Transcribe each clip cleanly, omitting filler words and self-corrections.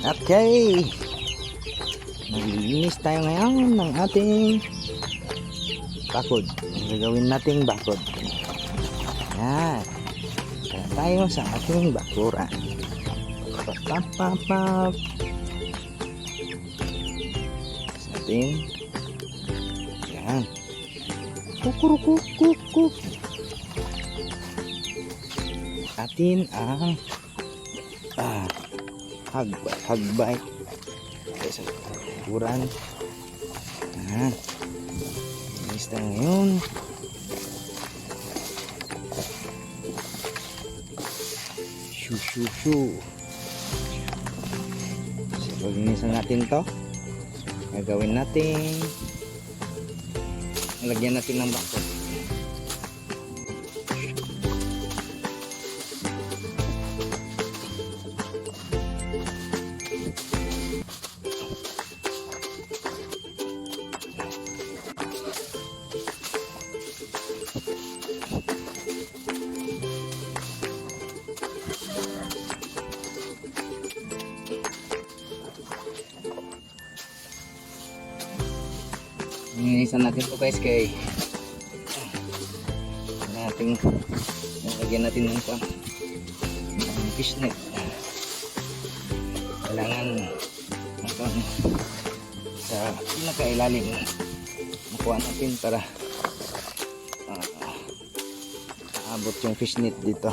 Okay, maglilinis tayo ngayon ng ating bakod. Gagawin nating bakod. Yan, kaya tayo sa ating bakuran. Papapapap sa ating yan, kukurukukukuk. Atin ang hagbay sa bakuran. Yan, linis tayo ngayon. Shoo. So, paglinisan natin to, gagawin natin, lagyan natin ng bakod. Nilinisan natin po guys kay lagyan natin ng fishnet. Kailangan sa pinakailalim makuha natin para aabot yung fishnet dito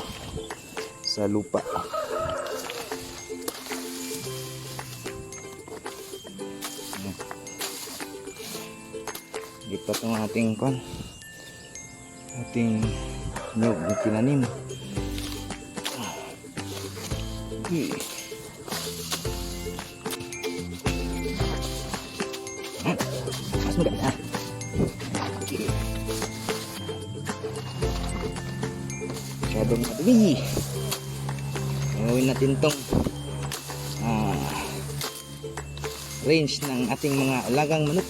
sa lupa. Lipat ng ating nyug na tinanim. Mas maganda. Masyadong madumi. Gawin natin tong range ng ating mga alagang manok.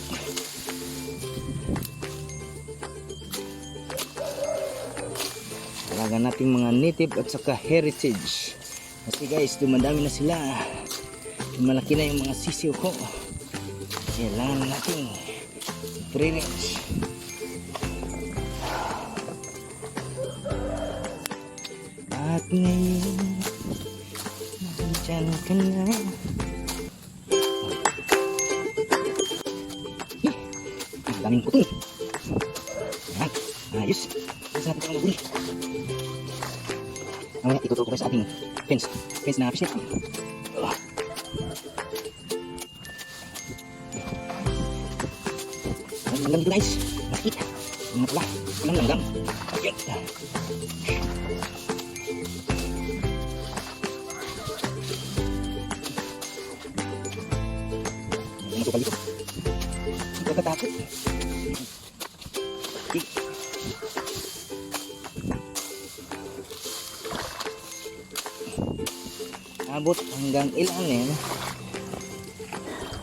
Alaga nating mga native at saka heritage. Kasi guys, dumadami na sila. Malaki na yung mga sisiw ko. Kailangan nating i-range. At ngayon, nandyan ka na. Ang daming puti. Ayos. Ayos natin ang maguli. Mamaya ituturo ko sa ating fence na fishnet. Ang langgam dito guys, nakikita ang mga pula, ang langgam. Ayan. Ang masukal dito, ang pagkatakot. Abot hanggang ilan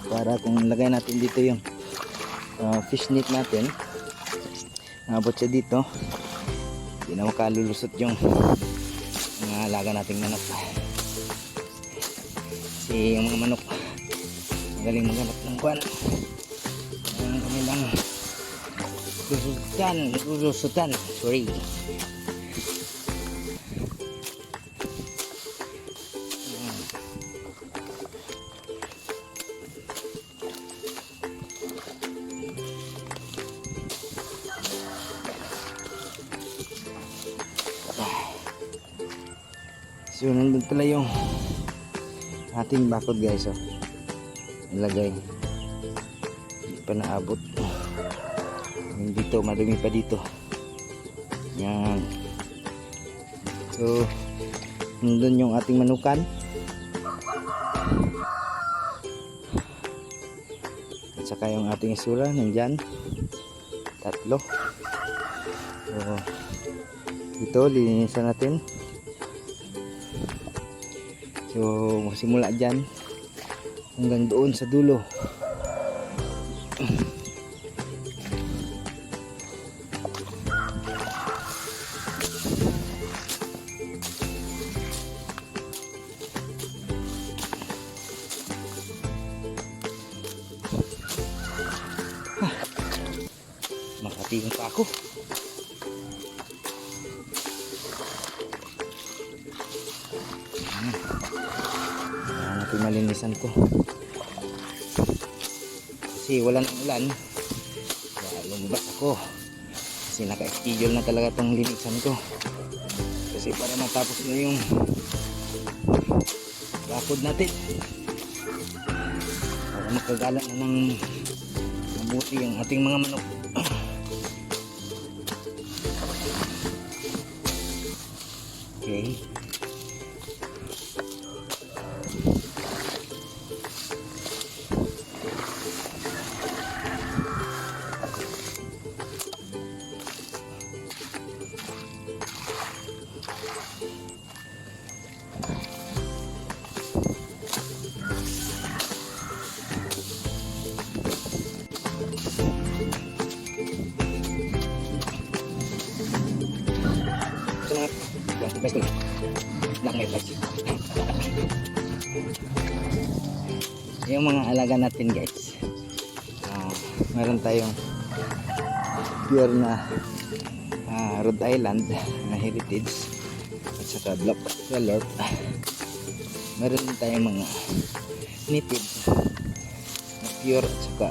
para kung lagay natin dito yung fishnet natin, abot siya dito, hindi na makalulusot yung mga alaga nating manok. Kasi yung mga manok magaling maghanap ng kwan, ang kanilang lulusutan. Sorry. So nandun pala yung ating bakod guys, ilagay, hindi pa naabot. Dito madumi pa dito. Yan. So nandun yung ating manukan at saka yung ating isura nandyan, tatlo. So dito linisan natin. So simula dyan hanggang doon sa dulo. Makati yung pa ako. Kailangan natin malinisan ko. Kasi wala nang ulan. Kaya lumabas ako. Kasi naka-schedule na talaga tong linisan ko. Kasi para matapos na yung bakod natin. Para makagala na ng mabuti yung ating mga manok. Okay. Best ko lang may best. Yung mga alaga natin guys, meron tayong pure na Rhode Island na heritage at saka black color. Meron din tayong mga native na pure at saka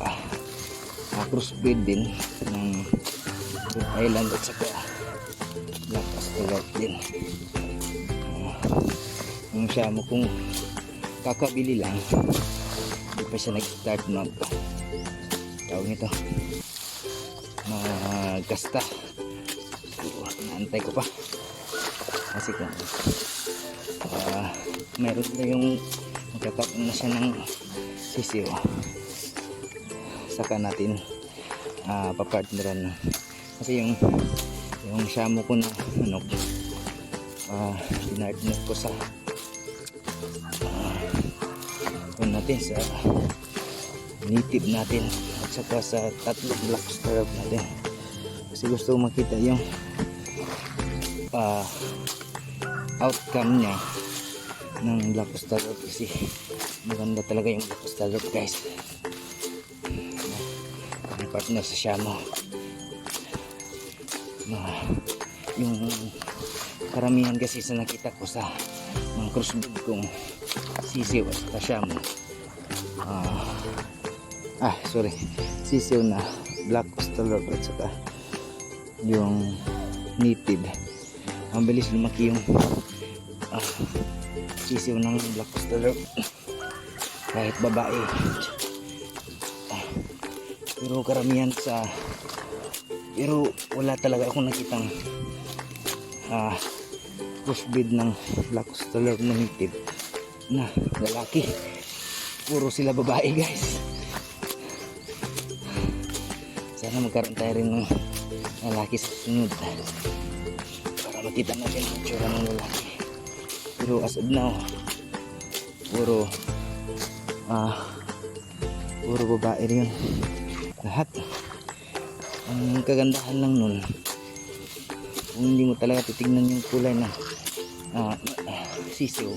crossbreed din ng Rhode Island at saka black color din. Yung siya mo kung kakabili lang, hindi pa siya nag-start tawag nito magkasta. So naantay ko pa kasi kung meron na yung magkakaroon na siya ng sisiyo, saka natin papartneran kasi yung shamo ko na manok pinartner ko sa natin sa native natin at saka sa tatlong black star natin kasi gusto ko makita yung outcome niya ng black star kasi maganda talaga yung black star guys. Ang partner sa shamo yung karamihan kasi sa nakita ko sa mga crossbreed kong sisiw at shamo sisiw na black stallion at saka yung native, ang bilis lumaki yung sisiw ng black stallion kahit babae. Pero karamihan pero wala talaga akong nakitang crossbreed ng black stallion na native na lalaki. Puro sila babae guys. Sana magkaroon tayo rin ng lalaki sa sunod para makita natin ang itsura ng lalaki. Pero as of now puro babae rin lahat. Ang kagandahan lang nun, kung hindi mo talaga titignan yung kulay na sisiw,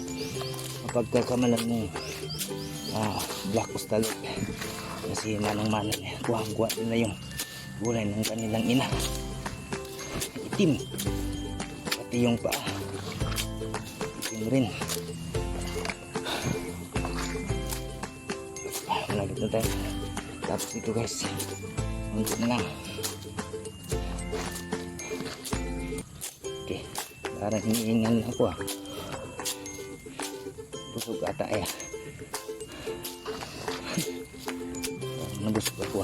kapag kakamalan mo black stallion kasi manang-manang kuha-kuha nila yung kulay ng kanilang ina, itim, pati yung paa itim rin. Malapit na tayo tapos ito guys, unti na lang. Okay, parang hinihingal na ako busog ata nabusog ako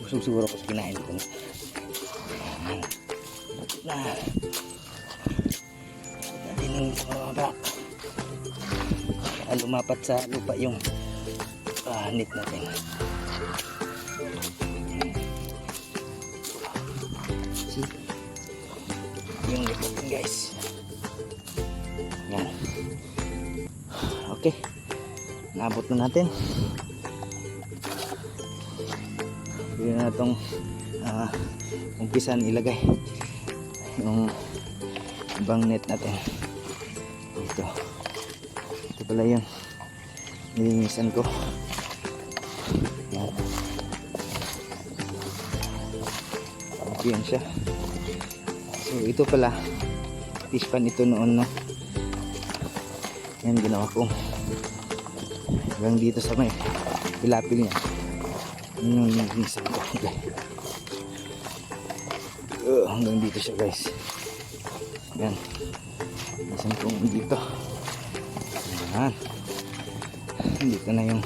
busog siguro ako sa kinain ko na natin ng baba lumapat sa lupa yung net natin. See? Yung net natin guys, yan. Okay, naabot na natin. Pwede na itong umpisan ilagay yung ibang net natin. Ito pala yung nilinisan ko. Yan. Ito yan siya. So ito pala, fish pan ito noon, no. Yan ginawa ko. Hanggang dito sa may pilapil niya. Yun yung minsan ko. Okay. Hanggang dito siya, guys. Yan. Minsan kong dito. Yan. Dito na yung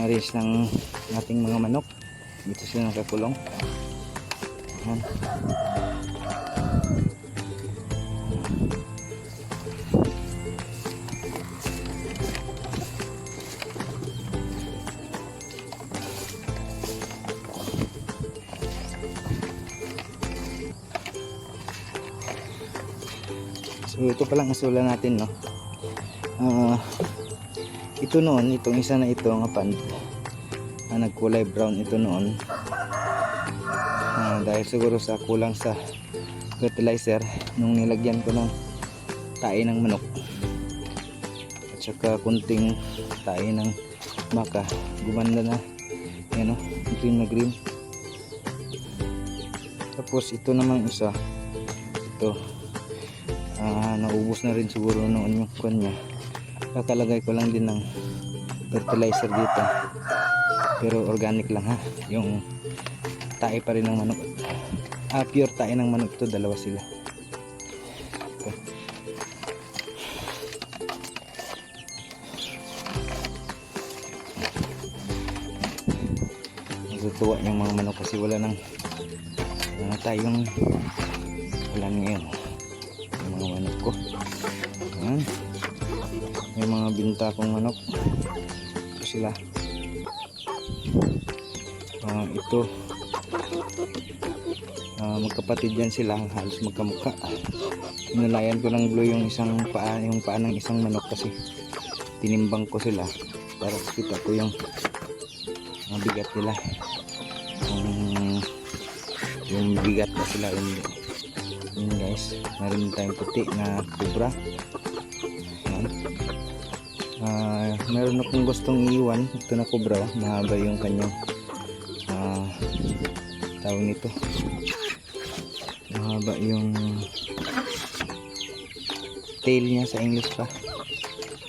range ng ating mga manok. Dito sila nakakulong. Yan. So ito palang asula natin, no. Ito noon, itong isa na ito nga pand, nagkulay brown ito noon, dahil siguro sa kulang sa fertilizer nung nilagyan ko ng tae ng manok at saka kunting tae ng maka, gumanda na yan, no, green na green. Tapos ito namang isa, ito naubos na rin siguro noon yung kanya. Kakalagay ko lang din ng fertilizer dito, pero organic lang, ha. Yung tae pa rin ng manok, pure tae ng manok ito, dalawa sila. Ito. Natutuwa yung mga manok kasi wala na tayong ulan ngayon. Yung mga manok ko, ayan, yung mga binta kong manok, ito sila. Ito magkapatid yan sila, halos magkamukha. Nalayan ko ng blue yung paa ng isang manok kasi tinimbang ko sila para kita ko yung bigat nila, yung bigat na sila. Yun guys, meron tayong puti na cobra. Meron akong gustong iwan ito na cobra, mahaba yung kanyang tawag nito, mahaba yung tail niya sa English pa.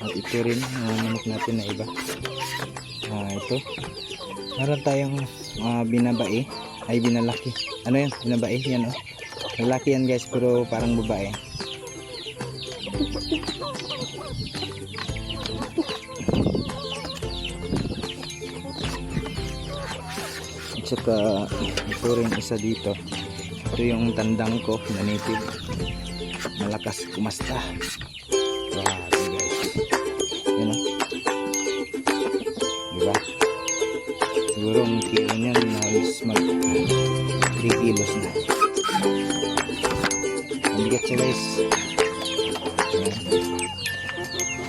At ito rin manok natin na iba. Ito meron tayong binabae, ay binalaki, ano yan, binabae yan, oh. Lalaki yan guys, pero parang babae. At saka ito rin isa dito. Ito yung tandang ko na native, malakas kumasta. Grabe guys, yan, oh. Diba? Siguro ang kilo niyan halos mag 3 kilos na. Mabigat siya guys.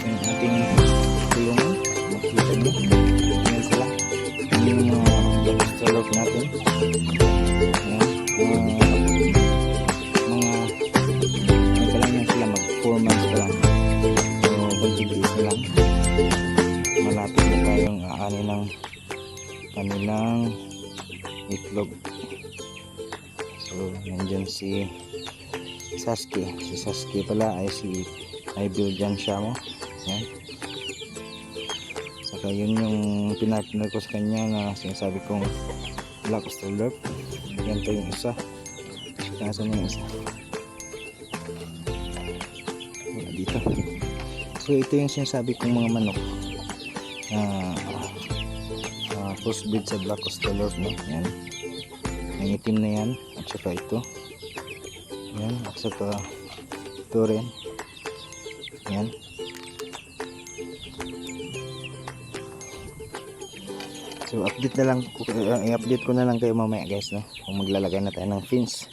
Yung ating tulungan, makikita nyo, yan sila, yung black natin. Mga pa lang yan sila, mag 4 months pa lang, so bunting days na lang, malapit na tayong aani ng kanilang itlog. So nandyan si Sasuke pala ay ay Belgian siya mo. Yan. Saka yun yung pinatner ko sa kanya na sinasabi kong Black Australorp. Yan to yung isa. Nasaan yung isa? Wala dito. So ito yung sinasabi kong mga manok crossbreed sa Black Australorp, no? Yan. Ang itim na yan. At saka ito. Yan, at saka ito rin. Yan. So update na lang, i-update ko na lang kayo mamaya guys, no? Kung maglalagay na tayo ng fins.